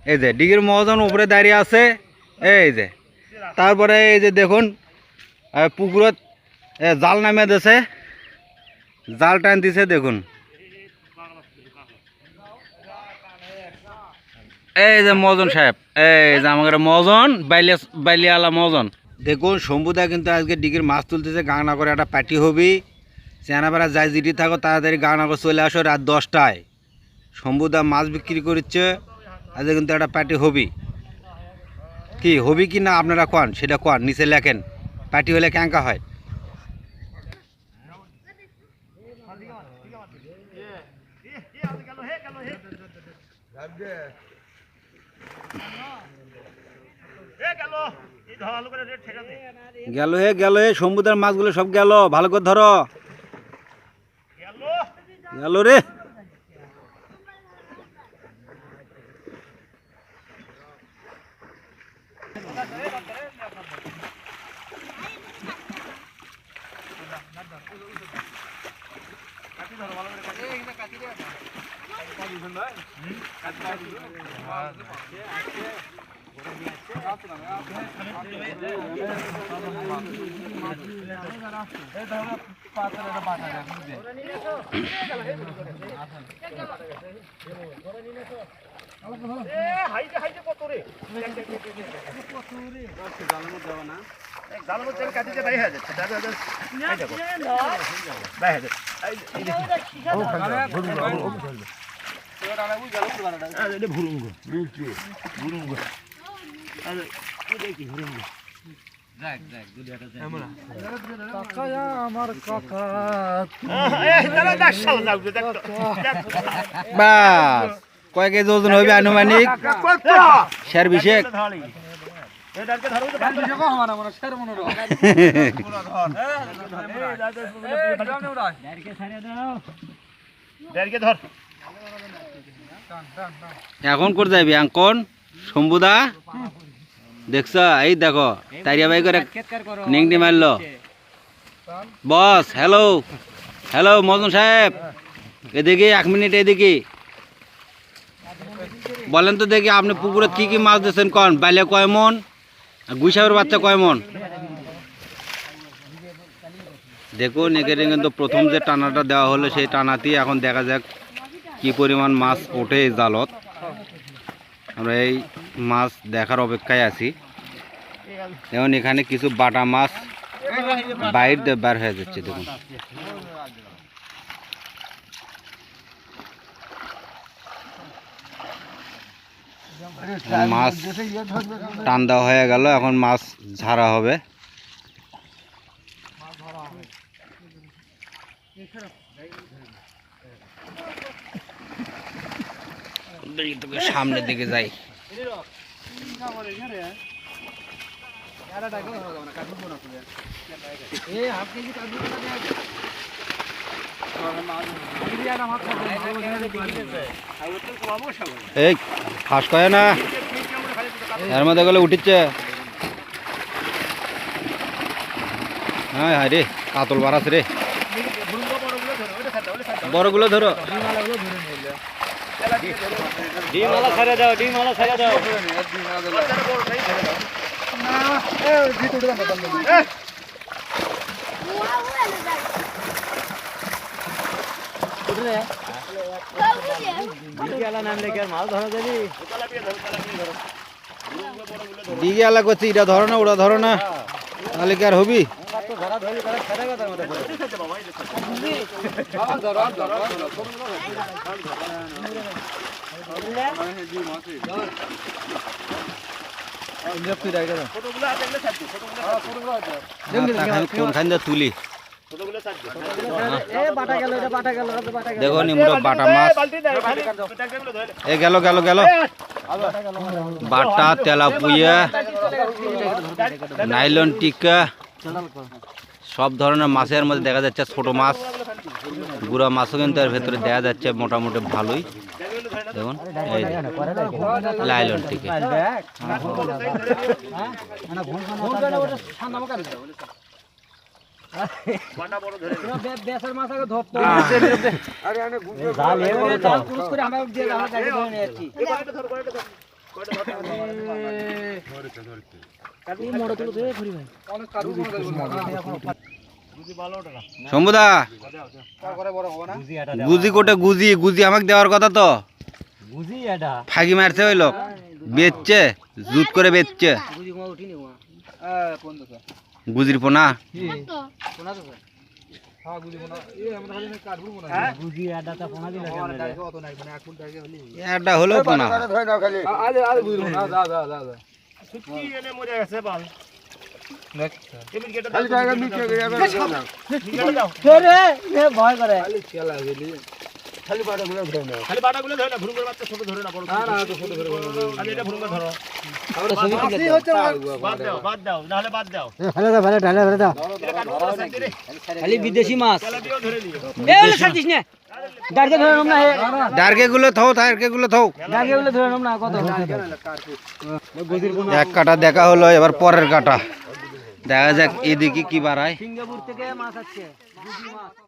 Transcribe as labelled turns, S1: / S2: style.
S1: এই যে ডিগির মহাজন উপরে দাঁড়িয়ে আছে, এই যে তারপরে এই যে দেখুন পুকুরত জাল নামে দিছে, জাল টান দিছে দেখুন। এই যে মহাজন সাহেব, এই যে আমাদের মহাজন বাইলিয়ালা মহাজন। দেখুন শম্ভুদা কিন্তু আজকে ডিগির মাছ তুলতেছে, গাঁগনা করে একটা পার্টি হবি। চেনাবেলা যাই জিটি থাকো তাড়াতাড়ি গাঁগনা করে চলে আসো রাত 10টায়। শম্ভুদা মাছ বিক্রি করছে, আজকে কিন্তু একটা পার্টি হবি। কি হবি কি না আপনারা কন, সেটা কন নিচে লেখেন। পার্টি হলে ক্যাঙ্কা হয়। গেল হে শম্ভুদার মাছগুলো সব গেল, ভালো করে ধরো। গেল রে। বাস কয় কেজি ওজন হইবে আনুমানিক? শের বিশেক। এখন করে যাবি আঙ্কন শম্ভুদা? দেখছ এই দেখো তারিয়া ভাই করে নেংটি মারলো। বস হ্যালো হ্যালো মজন সাহেব, এদিকে 1 মিনিট এদিকে বলেন তো দেখি আপনি পুকুরে কি কি মাছ দিয়েছেন কন? বাইলে কয় মন, গুইসাবের বাচ্চা কয় মন? দেখুন এখানে কিন্তু প্রথম যে টানাটা দেওয়া হলো সেই টানাতেই এখন দেখা যাক কি পরিমাণ মাছ ওঠে এই জালত। আমরা এই মাছ দেখার অপেক্ষায় আছি। এখন এখানে কিছু বাটা মাছ বাইরে বার হয়ে যাচ্ছে দেখুন। মাছ টান দেওয়া হয়ে গেল, এখন মাছ ঝাড়া হবে। সামনের দিকে যাই। এই ফাঁস কয় না, এর মধ্যে গেলে উঠিচ্ছে। হ্যাঁ হ্যাঁ রে, কাতল বাড়াস রে, বড়গুলো ধরো। ডিমালা ছেড়ে দাও, ডিমালা ছেড়ে দাও। দিকে আলা করছি, এটা ধরো না ওটা ধরো না, তাহলে কি আর হবি? কোনখান দিয়ে তুলি দেখো নিমুটো বাটা মাছ। এ গেল গেল গেল বাটা, তেলাপুয়া, নাইলন টিকা, সব ধরনের মাছের মধ্যে দেখা যাচ্ছে ছোট মাছ, গুড়া মাছও কিন্তু এর ভেতরে দেখা যাচ্ছে মোটামুটি ভালোই। দেখুন এই নাইলন টিকা। শম্ভুদা গুজি কোটে গুজি গুজি আমাকে দেওয়ার কথা তো ফাঁকি মারছে ওই লোক বেচছে জুত করে বেচছে গুজির পোনা একটা হলো পোনা
S2: ভয় করে
S3: খালি বাটাগুলো ধরে না খালি বাটাগুলো ধরে না ভুরুঙ্গের বাচ্চা ছোট ধরে না বড় না না ছোট ধরে খালি এটা ভুরুঙ্গা ধরো আমরা ছবি তুলে বাদ দাও নাহলে বাদ দাও
S2: ভালো দাও ভালো ঢালে ভালো দাও খালি বিদেশি মাছ এ ওলে ছাড়তিস না ডারকে ধরে নাম না হে
S1: ডারকে গুলো থাও ডারকে গুলো থাও
S2: ডারকে গুলো ধরে নাম না কত
S1: এক কাটা দেখা হলো এবার পরের কাটা দেখা যাক এদিকে কি বাড়ায়
S2: সিঙ্গাপুর থেকে মাছ আসছে গুজি মাছ